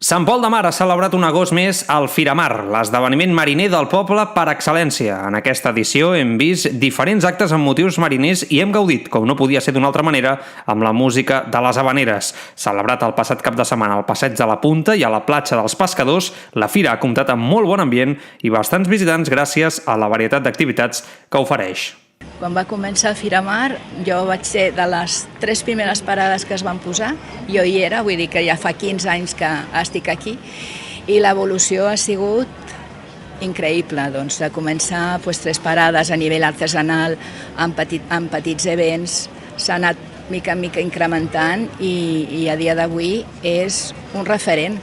Sant Pol de Mar ha celebrat un agost més al Firamar, l'esdeveniment mariner del poble per excel·lència. En aquesta edició hem vist diferents actes amb motius mariners i hem gaudit, com no podia ser d'una altra manera, amb la música de les Havaneres. Celebrat el passat cap de setmana al Passeig de la Punta i a la platja dels Pescadors, la fira ha comptat amb molt bon ambient i bastants visitants gràcies a la varietat d'activitats que ofereix. Quan va començar Firamar, jo vaig ser de les 3 primeres parades que es van posar. Jo hi era, vull dir que ja fa 15 anys que estic aquí, i l'evolució ha sigut increïble. Doncs, de començar 3 parades a nivell artesanal, amb petits events, s'ha anat mica en mica incrementant i a dia d'avui és un referent.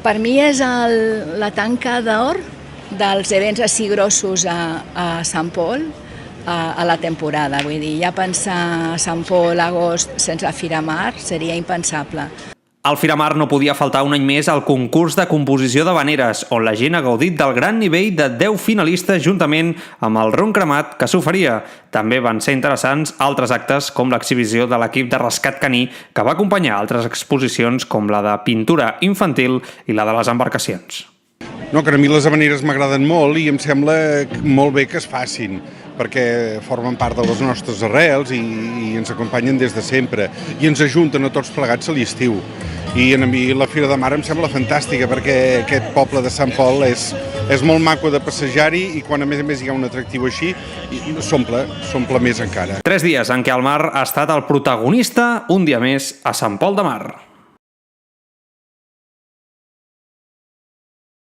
Per mi és la tanca d'or dels events així grossos a Sant Pol, a la temporada. Vull dir, ja pensar a Sant Pol, agost, sense Firamar seria impensable. Al Firamar no podia faltar un any més el concurs de composició d'havaneres, on la gent ha gaudit del gran nivell de 10 finalistes juntament amb el ron cremat que s'oferia. També van ser interessants altres actes com l'exhibició de l'equip de rescat caní que va acompanyar altres exposicions com la de pintura infantil i la de les embarcacions. No, que a mi les havaneres m'agraden molt i em sembla molt bé que es facin, perquè formen part de les nostres arrels i ens acompanyen des de sempre i ens ajunten a tots plegats a l'estiu. I a mi la Fira de Mar em sembla fantàstica perquè aquest poble de Sant Pol és molt maco de passejar-hi i quan a més hi ha un atractiu així s'omple més encara. 3 dies en què el mar ha estat el protagonista un dia més a Sant Pol de Mar.